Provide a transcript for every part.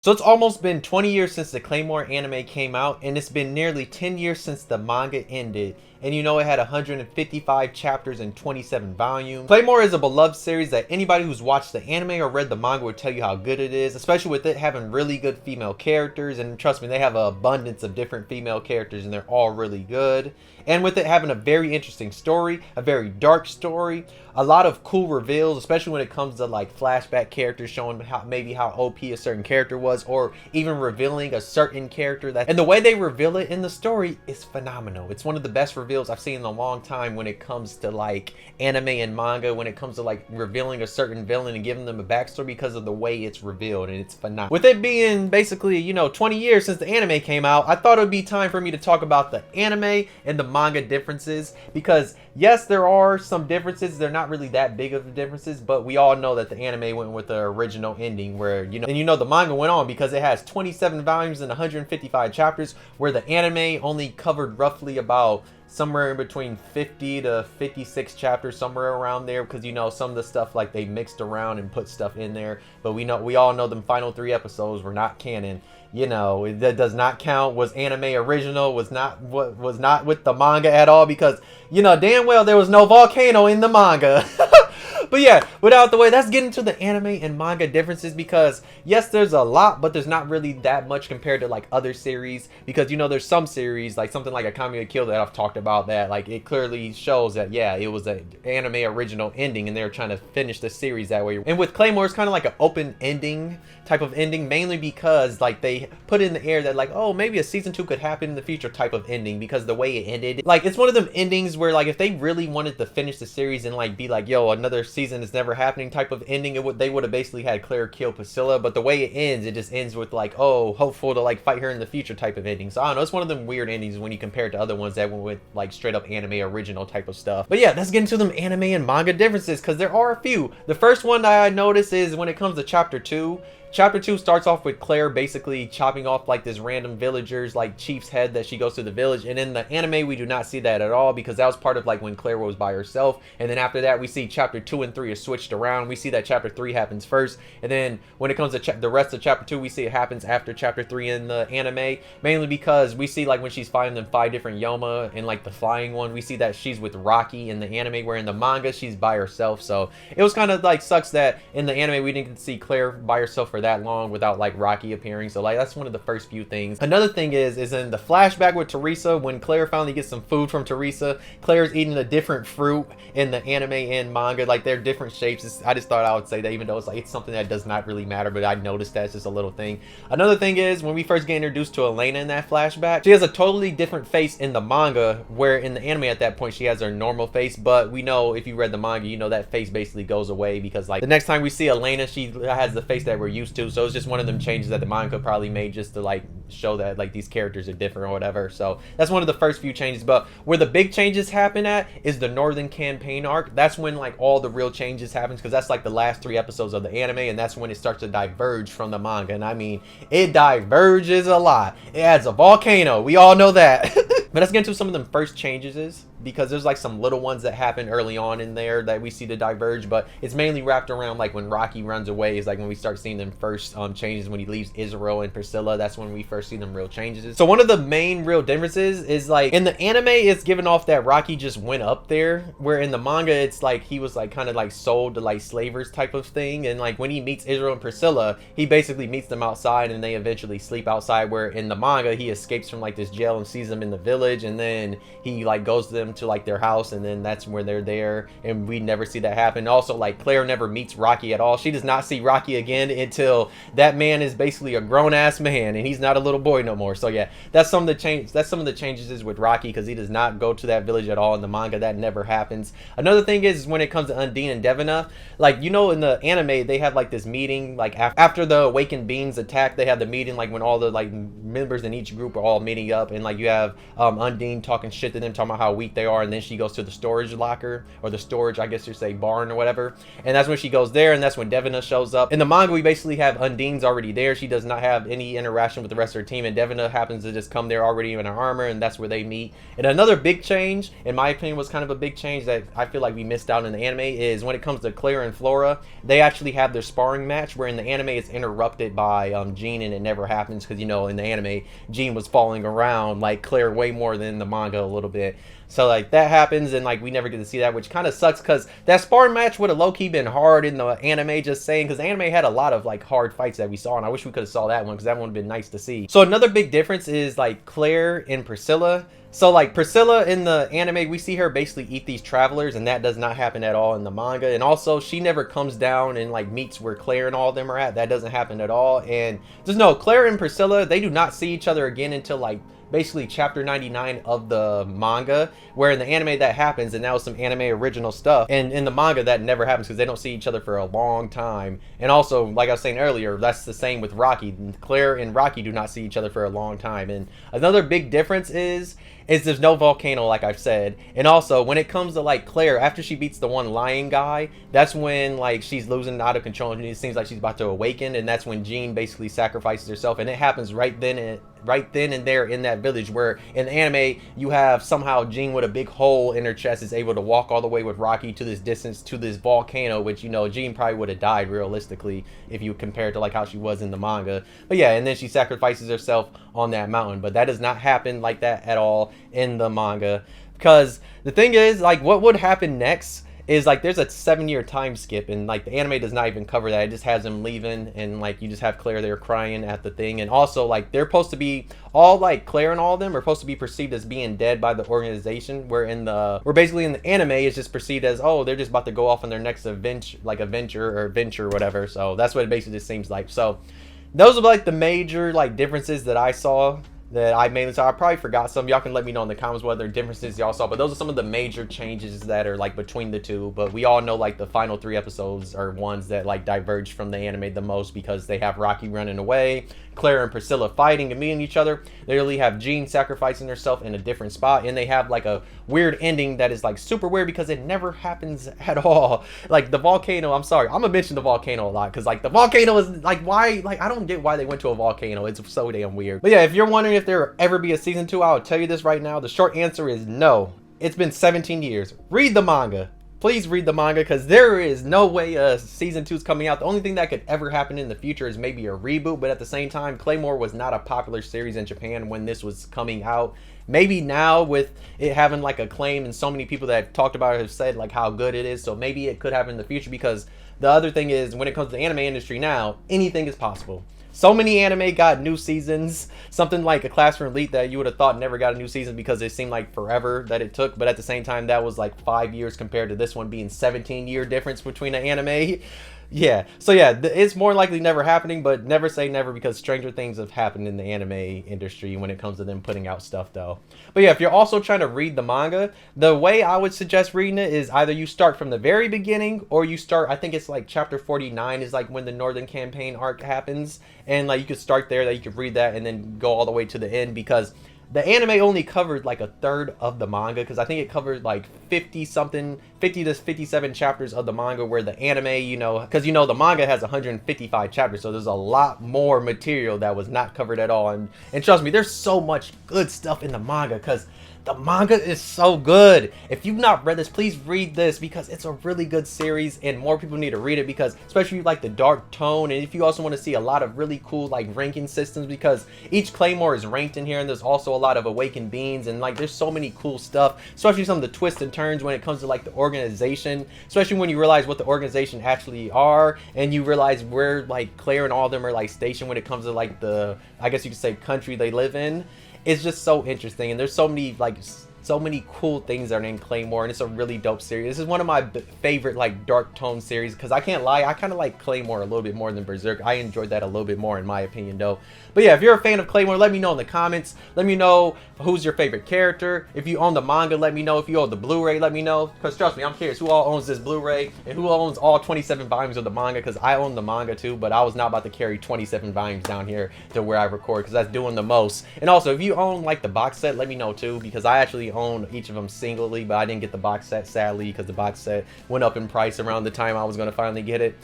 So it's almost been 20 years since the Claymore anime came out, and it's been nearly 10 years since the manga ended. And you know it had 155 chapters and 27 volumes. Claymore is a beloved series that anybody who's watched the anime or read the manga would tell you how good it is, especially with it having really good female characters. And trust me, they have an abundance of different female characters and they're all really good. And with it having a very interesting story, a very dark story, a lot of cool reveals, especially when it comes to like flashback characters showing how maybe how OP a certain character was, or even revealing a certain character that, and the way they reveal it in the story is phenomenal. It's one of the best reveals I've seen in a long time when it comes to like anime and manga, when it comes to like revealing a certain villain and giving them a backstory because of the way it's revealed, and it's phenomenal. With it being basically, you know, 20 years since the anime came out, I thought it would be time for me to talk about the anime and the manga differences, because yes, there are some differences. They're not really that big of differences, but we all know that the anime went with the original ending, where the manga went on because it has 27 volumes and 155 chapters, where the anime only covered roughly about somewhere in between 50 to 56 chapters, somewhere around there, because some of the stuff like they mixed around and put stuff in there, but we all know them final 3 episodes were not canon. That does not count. Was anime original, was not with the manga at all, because damn well there was no volcano in the manga. But yeah, without the way, let's get into the anime and manga differences, because yes, there's a lot, but there's not really that much compared to like other series, because there's some series like something like a Akame Kill that I've talked about that like it clearly shows that yeah, it was an anime original ending and they're trying to finish the series that way. And with Claymore, it's kind of like an open ending type of ending, mainly because like they put in the air that like, oh, maybe a season 2 could happen in the future type of ending, because the way it ended, like it's one of them endings where like if they really wanted to finish the series and like be like, yo, another season is never happening type of ending, they would have basically had Claire kill Priscilla. But the way it ends, it just ends with like, oh, hopeful to like fight her in the future type of ending. So I don't know, it's one of them weird endings when you compare it to other ones that went with like straight up anime original type of stuff. But yeah, let's get into them anime and manga differences, because there are a few. The first one that I noticed is when it comes to chapter 2. Chapter 2 starts off with Claire basically chopping off like this random villager's like chief's head that she goes to the village, and in the anime we do not see that at all, because that was part of like when Claire was by herself. And then after that we see chapter 2 and 3 are switched around. We see that chapter 3 happens first, and then when it comes to the rest of chapter 2, we see it happens after chapter 3 in the anime, mainly because we see like when she's fighting them 5 different Yoma and like the flying one, we see that she's with Rocky in the anime, where in the manga she's by herself. So it was kind of like sucks that in the anime we didn't see Claire by herself for that long without like Rocky appearing. So like that's one of the first few things. Another thing is in the flashback with Teresa, when Claire finally gets some food from Teresa, Claire's eating a different fruit in the anime and manga. Like they're different shapes. I just thought I would say that, even though it's something that does not really matter, but I noticed that it's just a little thing. Another thing is when we first get introduced to Elena in that flashback, she has a totally different face in the manga, where in the anime at that point she has her normal face. But we know, if you read the manga, that face basically goes away, because like the next time we see Elena, she has the face that we're used to. So it's just one of them changes that the manga probably made just to like show that like these characters are different or whatever. So that's one of the first few changes. But where the big changes happen at is the Northern Campaign arc. That's when like all the real changes happens, because that's like the last 3 episodes of the anime, and that's when it starts to diverge from the manga. And I mean, it diverges a lot. It adds a volcano, we all know that. But let's get into some of them first changes, because there's like some little ones that happen early on in there that we see to diverge, but it's mainly wrapped around like when Rocky runs away is like when we start seeing them first changes. When he leaves Israel and Priscilla, that's when we first see them real changes. So one of the main real differences is like in the anime it's given off that Rocky just went up there, where in the manga it's like he was like kind of like sold to like slavers type of thing. And like when he meets Israel and Priscilla, he basically meets them outside and they eventually sleep outside, where in the manga he escapes from like this jail and sees them in the village, and then he like goes to them to like their house, and then that's where they're there, and we never see that happen. Also, like Claire never meets Rocky at all. She does not see Rocky again until that man is basically a grown-ass man and he's not a little boy no more. So yeah, that's some of the changes is with Rocky, because he does not go to that village at all in the manga. That never happens. Another thing is when it comes to Undine and Devina, like in the anime they have like this meeting like after the awakened beings attack. They have the meeting like when all the like members in each group are all meeting up, and like you have Undine talking shit to them, talking about how weak they are, and then she goes to the storage locker, or the storage, I guess you say, barn or whatever, and that's when she goes there, and that's when Devina shows up. In the manga, we basically have Undine's already there. She does not have any interaction with the rest of her team, and Devina happens to just come there already in her armor, and that's where they meet. And another big change, in my opinion, was kind of a big change that I feel like we missed out in the anime, is when it comes to Claire and Flora, they actually have their sparring match, where in the anime it's interrupted by Jean, and it never happens because, you know, in the anime Jean was falling around like Claire way more than the manga a little bit. So like that happens, and like we never get to see that, which kind of sucks, because that sparring match would have low-key been hard in the anime, just saying, because the anime had a lot of like hard fights that we saw, and I wish we could have saw that one, because that one would have been nice to see. So another big difference is like Claire and Priscilla. So like Priscilla in the anime, we see her basically eat these travelers, and that does not happen at all in the manga. And also she never comes down and like meets where Claire and all of them are at. That doesn't happen at all. And just know, Claire and Priscilla, they do not see each other again until like basically chapter 99 of the manga, where in the anime that happens, and that was some anime original stuff, and in the manga that never happens because they don't see each other for a long time. And also, like I was saying earlier, that's the same with Rocky. Claire and Rocky do not see each other for a long time. And another big difference is there's no volcano, like I've said. And also, when it comes to like Claire, after she beats the one lion guy, that's when like she's losing out of control, and it seems like she's about to awaken, and that's when Jean basically sacrifices herself, and it happens right then and there in that village, where in the anime you have somehow Jean with a big hole in her chest is able to walk all the way with Rocky to this distance to this volcano, which, you know, Jean probably would have died realistically if you compare it to like how she was in the manga. But yeah, and then she sacrifices herself on that mountain, but that does not happen like that at all in the manga, because the thing is, like, what would happen next is like there's a 7-year time skip, and like the anime does not even cover that. It just has them leaving, and like you just have Claire there crying at the thing. And also like they're supposed to be all, like Claire and all of them are supposed to be perceived as being dead by the organization, where basically in the anime it's just perceived as, oh, they're just about to go off on their next adventure, like adventure or whatever. So that's what it basically just seems like. So those are like the major like differences that I saw, that I mainly saw. I probably forgot some. Y'all can let me know in the comments what other differences y'all saw, but those are some of the major changes that are like between the two. But we all know like the final 3 episodes are ones that like diverge from the anime the most, because they have Rocky running away, Claire and Priscilla fighting and meeting each other. They really have Jean sacrificing herself in a different spot, and they have like a weird ending that is like super weird because it never happens at all. Like the volcano, I'm sorry, I'm gonna mention the volcano a lot, because like the volcano is like, why, like I don't get why they went to a volcano. It's so damn weird. But yeah, if you're wondering if there will ever be a season 2, I'll tell you this right now. The short answer is no. It's been 17 years. Read the manga. Please read the manga, because there is no way season 2 is coming out. The only thing that could ever happen in the future is maybe a reboot, but at the same time, Claymore was not a popular series in Japan when this was coming out. Maybe now with it having like acclaim, and so many people that talked about it have said like how good it is, so maybe it could happen in the future. Because the other thing is, when it comes to the anime industry now, anything is possible. So many anime got new seasons. Something like A Class for Elite that you would have thought never got a new season because it seemed like forever that it took. But at the same time, that was like 5 years compared to this one being 17-year difference between an anime. Yeah, so yeah, it's more likely never happening, but never say never, because stranger things have happened in the anime industry when it comes to them putting out stuff though. But yeah, if you're also trying to read the manga, the way I would suggest reading it is either you start from the very beginning, or you start, I think it's like chapter 49 is like when the Northern Campaign arc happens, and like you could start there, that you could read that and then go all the way to the end, because the anime only covered like a third of the manga, because I think it covered like 50 to 57 chapters of the manga, where the anime, you know, because you know the manga has 155 chapters, so there's a lot more material that was not covered at all. And trust me, there's so much good stuff in the manga, because the manga is so good. If you've not read this, please read this, because it's a really good series, and more people need to read it, because especially if you like the dark tone, and if you also want to see a lot of really cool like ranking systems, because each Claymore is ranked in here, and there's also a lot of awakened beings, and like there's so many cool stuff, especially some of the twists and turns when it comes to like the organization, especially when you realize what the organization actually are, and you realize where like Claire and all of them are like stationed when it comes to like the, I guess you could say, country they live in. It's just so interesting, and there's so many like so many cool things that are in Claymore, and it's a really dope series. This is one of my favorite like dark tone series, because I can't lie, I kind of like Claymore a little bit more than Berserk. I enjoyed that a little bit more in my opinion though. But yeah, if you're a fan of Claymore, let me know in the comments. Let me know who's your favorite character. If you own the manga, let me know. If you own the Blu-ray, let me know, because trust me, I'm curious who all owns this Blu-ray and who owns all 27 volumes of the manga, because I own the manga too, but I was not about to carry 27 volumes down here to where I record, because that's doing the most. And also, if you own like the box set, let me know too, because I actually actually own each of them singly, but I didn't get the box set, sadly, because the box set went up in price around the time I was going to finally get it.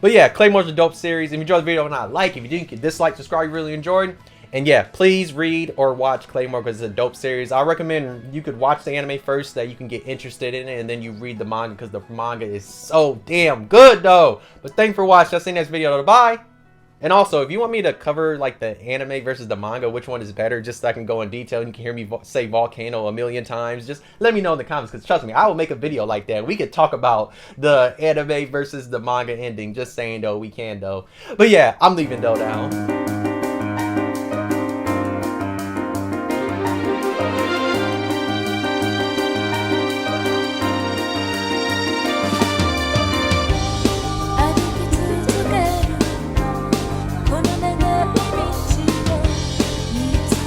But yeah, Claymore's a dope series. If you enjoyed the video, not like. If you didn't, dislike, subscribe, you really enjoyed. And yeah, please read or watch Claymore because it's a dope series. I recommend you could watch the anime first so that you can get interested in it, and then you read the manga because the manga is so damn good though. But thanks for watching. I'll see you next video. Bye. And also, if you want me to cover like the anime versus the manga, which one is better, just so I can go in detail and you can hear me say Volcano a million times, just let me know in the comments, because trust me, I will make a video like that. We could talk about the anime versus the manga ending. Just saying though, we can though. But yeah, I'm leaving though now.